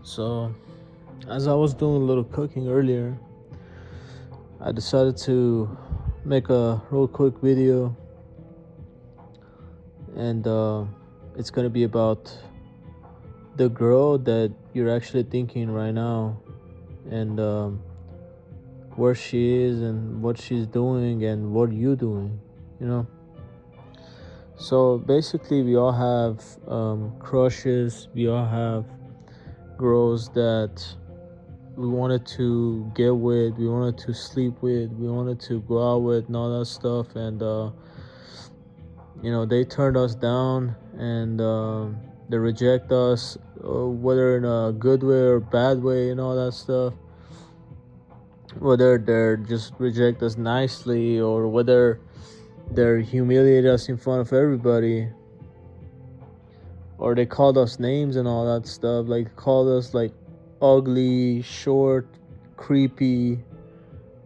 So, as I was doing a little cooking earlier, I decided to make a real quick video, and it's gonna be about the girl that you're actually thinking right now, and where she is, and what she's doing, and what you doing. You know. So basically, we all have crushes. We all have girls that we wanted to get with, we wanted to sleep with, we wanted to go out with, and all that stuff. And they turned us down, and they reject us, whether in a good way or bad way, and all that stuff. Whether they're just reject us nicely, or whether they're humiliate us in front of everybody, or they called us names and all that stuff, like called us like ugly, short, creepy,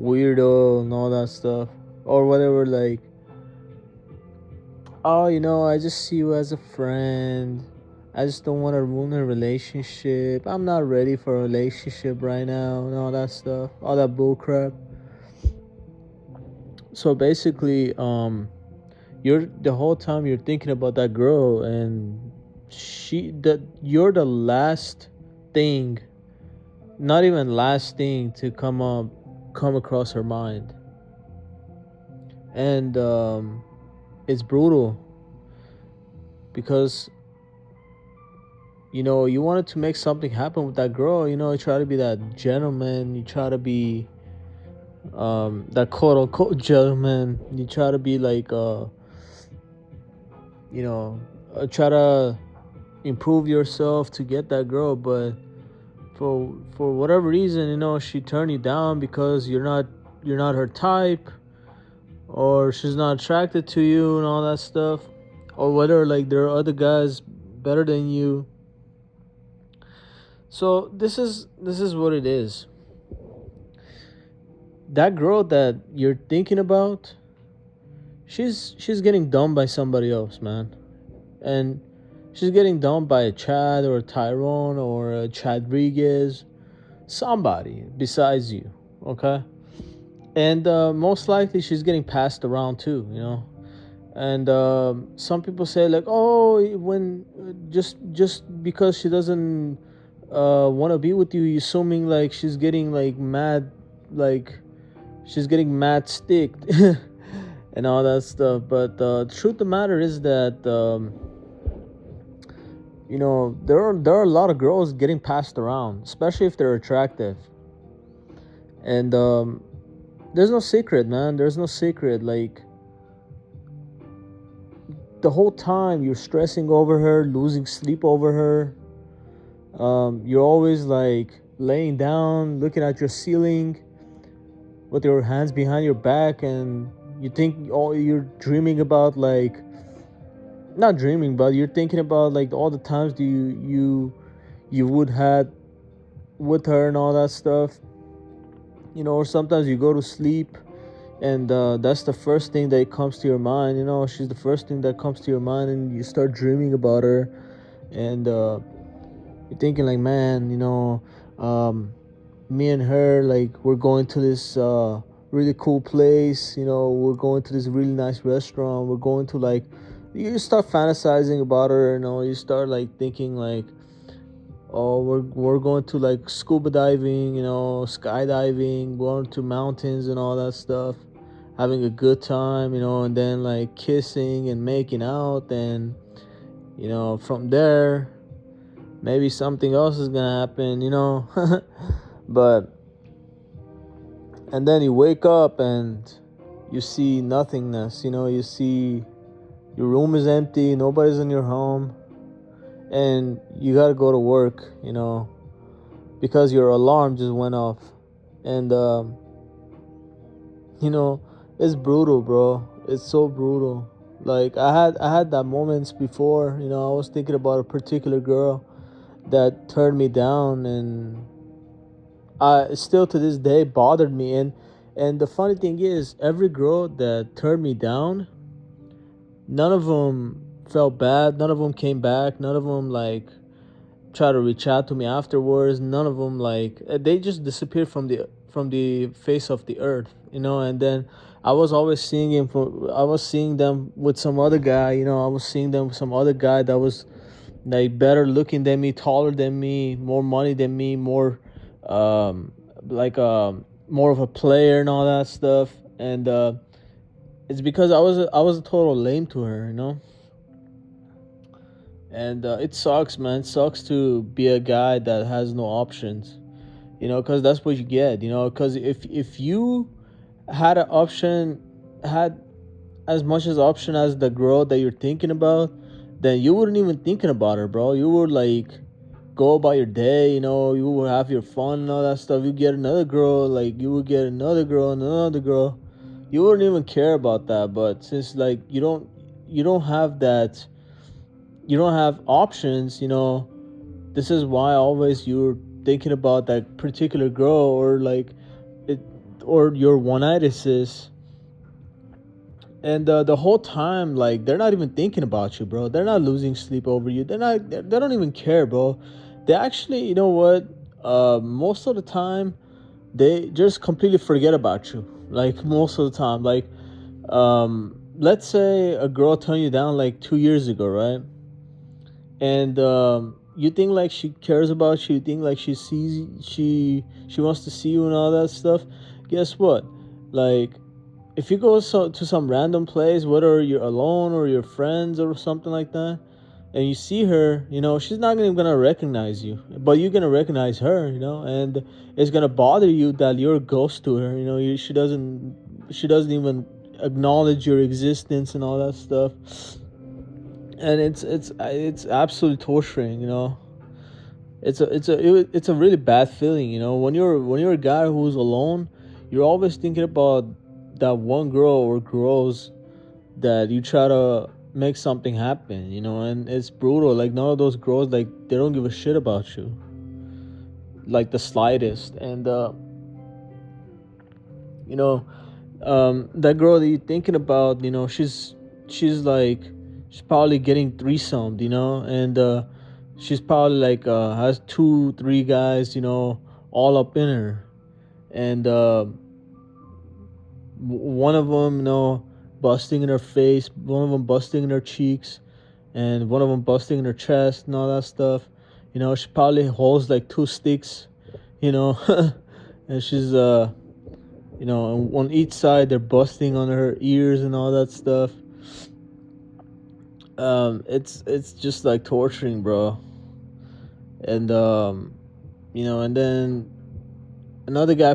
weirdo, and all that stuff. Or whatever, like, oh, I just see you as a friend. I just don't want to ruin a relationship. I'm not ready for a relationship right now, and all that stuff, all that bull crap. So basically, you're the whole time you're thinking about that girl, and you're the last thing, not even last thing, to come across her mind. And it's brutal because you wanted to make something happen with that girl. You try to be that gentleman, you try to be that quote unquote gentleman, you try to be like try to improve yourself to get that girl. But for whatever reason, she turned you down because you're not her type, or she's not attracted to you, and all that stuff. Or whether, like, there are other guys better than you. So this is what it is. That girl that you're thinking about, she's getting dumped by somebody else, man. And she's getting dumped by a Chad, or a Tyrone, or a Chadriguez, somebody besides you. Okay. And most likely she's getting passed around too. And some people say, like, oh, when just because she doesn't want to be with you, you assuming like she's getting like mad, like she's getting mad sticked, and all that stuff. But the truth of the matter is that there are a lot of girls getting passed around, especially if they're attractive. And there's no secret, man. There's no secret. Like, the whole time you're stressing over her, losing sleep over her. You're always like laying down, looking at your ceiling with your hands behind your back, and you think all you're dreaming about, like, not dreaming, but you're thinking about like all the times do you would had with her, and all that stuff. Or sometimes you go to sleep, and that's the first thing that comes to your mind. She's the first thing that comes to your mind, and you start dreaming about her. And you're thinking, like, man, me and her, like, we're going to this really cool place. We're going to this really nice restaurant. We're going to, like, you start fantasizing about her. You start like thinking, like, oh, we're going to, like, scuba diving, skydiving, going to mountains and all that stuff, having a good time, and then, like, kissing and making out. And from there, maybe something else is gonna happen. But and then you wake up and you see nothingness. You see your room is empty, nobody's in your home, and you gotta go to work, because your alarm just went off. And you know it's brutal, bro. It's so brutal. Like, I had that moments before. I was thinking about a particular girl that turned me down, and I still to this day bothered me. And the funny thing is, every girl that turned me down, none of them felt bad, none of them came back, none of them, like, try to reach out to me afterwards. None of them, like, they just disappeared from the face of the earth, you know. And then I was always seeing him for I was seeing them with some other guy, you know. I was seeing them with some other guy that was like better looking than me, taller than me, more money than me, more like more of a player and all that stuff. And it's because I was a total lame to her, you know. And it sucks, man. It sucks to be a guy that has no options, you know, because that's what you get, you know. Because if you had an option, had as much as option as the girl that you're thinking about, then you wouldn't even thinking about her, bro. You would like go about your day, you know. You would have your fun and all that stuff. You get another girl, like you would get another girl and another girl. You wouldn't even care about that. But since like you don't have that, you don't have options, you know. This is why always you're thinking about that particular girl, or like it, or your one-itises. And the whole time, like, they're not even thinking about you, bro. They're not losing sleep over you. They don't even care, bro. They actually, you know what, most of the time they just completely forget about you, like most of the time. Like, let's say a girl turned you down like 2 years ago, right? And you think like she cares about you, you think like she wants to see you and all that stuff. Guess what? Like, if you go to some random place, whether you're alone or your friends or something like that, and you see her, you know, she's not even gonna recognize you, but you're gonna recognize her, you know. And it's gonna bother you that you're a ghost to her, you know. She doesn't even acknowledge your existence and all that stuff. And it's absolutely torturing, you know. It's a really bad feeling, you know. When you're a guy who's alone, you're always thinking about that one girl or girls that you try to make something happen, you know. And it's brutal. Like, none of those girls, like, they don't give a shit about you, like the slightest. And you know, that girl that you're thinking about, you know, she's like, she's probably getting threesomed, you know. And she's probably like has two, three guys, you know, all up in her. And one of them, you know, busting in her face, one of them busting in her cheeks, and one of them busting in her chest and all that stuff. You know, she probably holds like two sticks, you know. And she's you know, on each side they're busting on her ears and all that stuff. It's just like torturing, bro. And you know, and then another guy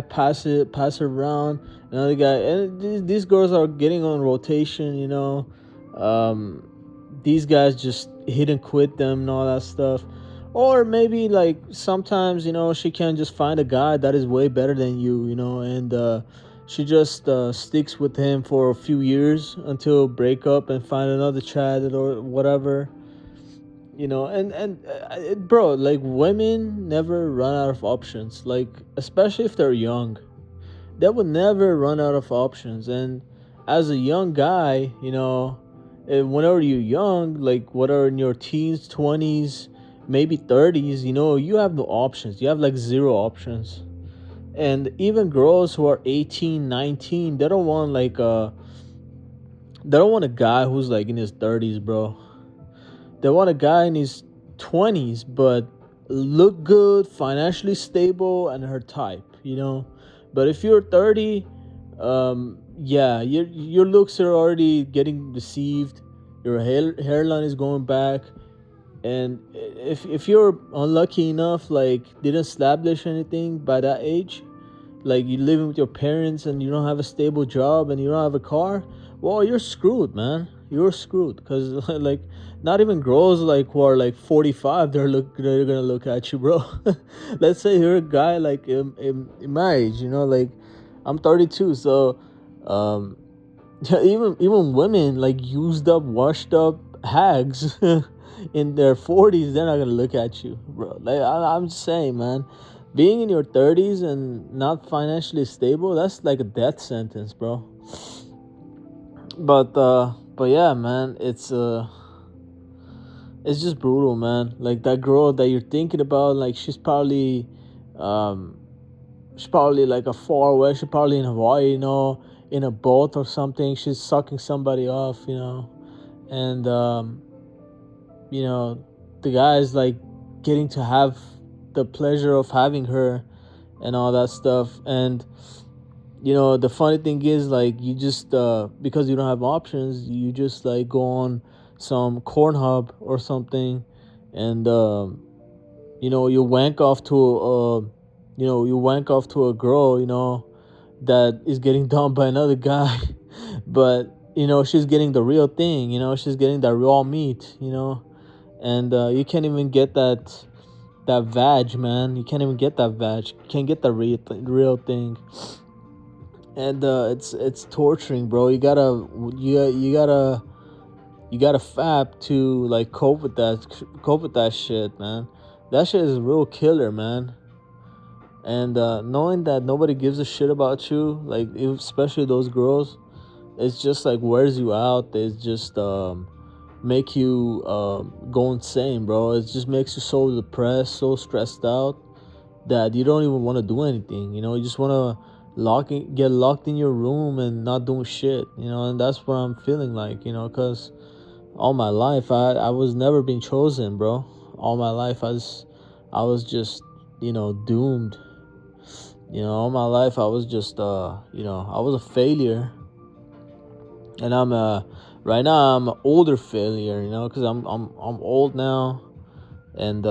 pass it around, another guy. And these girls are getting on rotation, you know. These guys just hit and quit them and all that stuff. Or maybe like sometimes, you know, she can just find a guy that is way better than you know. And she just sticks with him for a few years until break up and find another child or whatever, you know. And bro, like, women never run out of options, like, especially if they're young. They would never run out of options. And as a young guy, you know, whenever you're young, like whether in your teens, 20s, maybe 30s, you know, you have no options. You have like zero options. And even girls who are 18, 19, they don't want a guy who's like in his 30s, bro. They want a guy in his 20s, but look good, financially stable, and her type, you know. But if you're 30, yeah, your looks are already getting deceived. Your hairline is going back. And if you're unlucky enough, like, didn't establish anything by that age, like you living with your parents and you don't have a stable job and you don't have a car, well, you're screwed, man. You're screwed. Because like, not even girls like who are like 45, they're gonna look at you, bro. Let's say you're a guy like in my age, you know. Like, I'm 32, so um yeah, even women, like used up, washed up hags in their 40s, they're not gonna look at you, bro. Like, I'm just saying, man. Being in your 30s and not financially stable, that's like a death sentence, bro. But yeah, man, it's It's just brutal, man. Like that girl that you're thinking about, like um she's probably like a far away. She's probably in Hawaii, in a boat or something. She's sucking somebody off, and you know, the guy's like getting to have the pleasure of having her and all that stuff. And the funny thing is, like, you just because you don't have options, you just like go on some Cornhub or something, and you wank off to a girl, that is getting done by another guy. But she's getting the real thing, she's getting that raw meat, and you can't even get that vag, man. You can't even get that vag. You can't get the real thing. And it's torturing, bro. You gotta fap to like cope with that shit, man. That shit is a real killer, man. And knowing that nobody gives a shit about you, like especially those girls, it's just like wears you out. It's just make you go insane, bro. It just makes you so depressed, so stressed out that you don't even want to do anything. You just want to get locked in your room and not doing shit. And that's what I'm feeling like. Because all my life I was never being chosen, bro. All my life I was just doomed. All my life I was just I was a failure, and I'm right now I'm an older failure, because I'm old now, and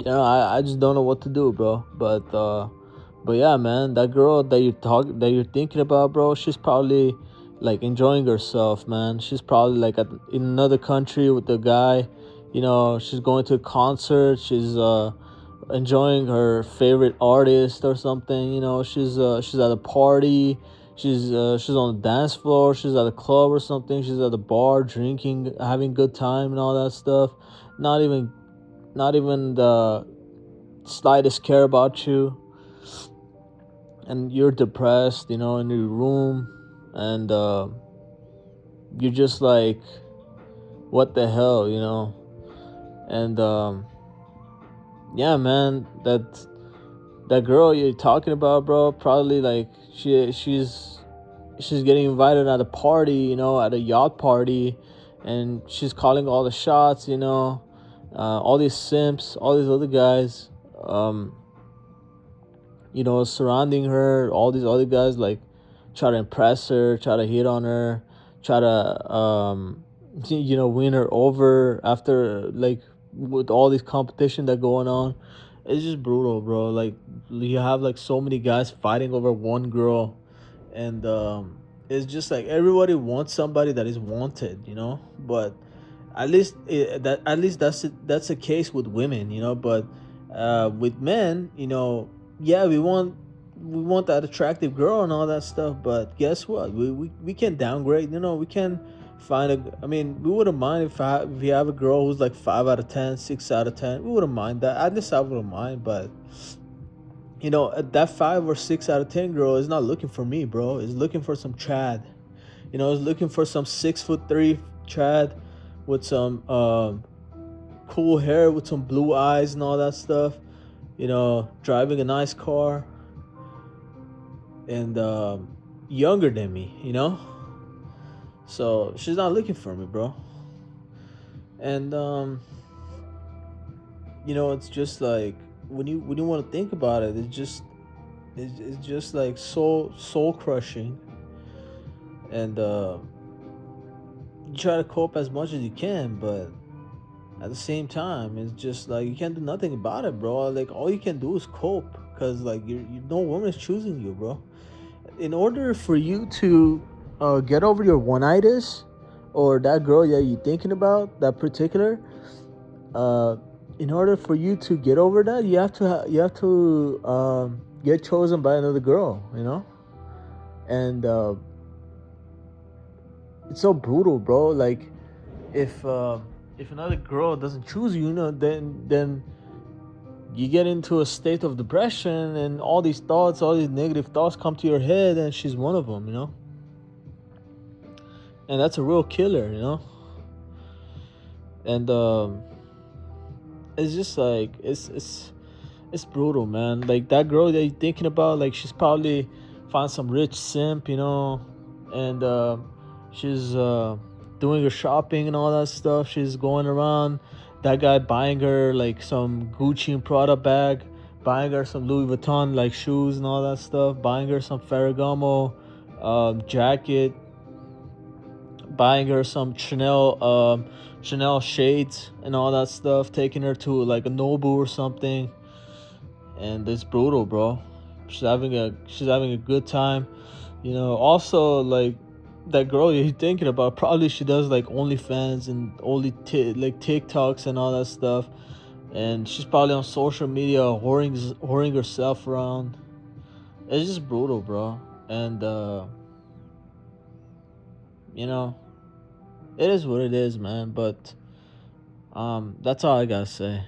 I just don't know what to do, bro. But yeah, man, that girl that you're thinking about, bro, she's probably like enjoying herself, man. She's probably like in another country with the guy. She's going to a concert. She's enjoying her favorite artist or something. She's at a party. She's on the dance floor. She's at a club or something. She's at the bar drinking, having good time and all that stuff. Not even the slightest care about you, and you're depressed, in your room, and you're just like, what the hell, and yeah, man, that girl you're talking about, bro, probably like she's getting invited at a party, at a yacht party, and she's calling all the shots, all these simps, all these other guys, surrounding her. All these other guys like try to impress her, try to hit on her, try to win her over after, like, with all this competition that going on. It's just brutal, bro. Like, you have like so many guys fighting over one girl, and it's just like everybody wants somebody that is wanted, but at least that's the case with women, but with men, yeah, we want that attractive girl and all that stuff, but guess what, we can downgrade, we can find I mean, we wouldn't mind if you have a girl who's like 5 out of 10, 6 out of 10. We wouldn't mind that. At least I wouldn't mind. But that 5 or 6 out of 10 girl is not looking for me, bro. Is looking for some Chad. Is looking for some 6'3" Chad with some cool hair, with some blue eyes and all that stuff. Driving a nice car, and younger than me. So she's not looking for me, bro. And it's just like, when you want to think about it, it's just like soul crushing. And you try to cope as much as you can, but at the same time, it's just like you can't do nothing about it, bro. Like, all you can do is cope, because like no woman is choosing you, bro. In order for you to get over your one-itis, or that girl that you're thinking about, that particular, in order for you to get over that, you have to get chosen by another girl, and it's so brutal, bro. Like, if another girl doesn't choose you, then you get into a state of depression, and all these negative thoughts come to your head, and she's one of them, and that's a real killer, And it's just like it's brutal, man. Like that girl that you're thinking about, like she's probably found some rich simp, and she's doing her shopping and all that stuff. She's going around. That guy buying her like some Gucci and Prada bag, buying her some Louis Vuitton like shoes and all that stuff, buying her some Ferragamo jacket, buying her some Chanel shades and all that stuff, taking her to like a Nobu or something, and it's brutal, bro. She's having a good time, Also, like that girl you're thinking about, probably she does like OnlyFans and only like TikToks and all that stuff, and she's probably on social media whoring herself around. It's just brutal, bro, and you know it is what it is, man. But that's all I gotta say.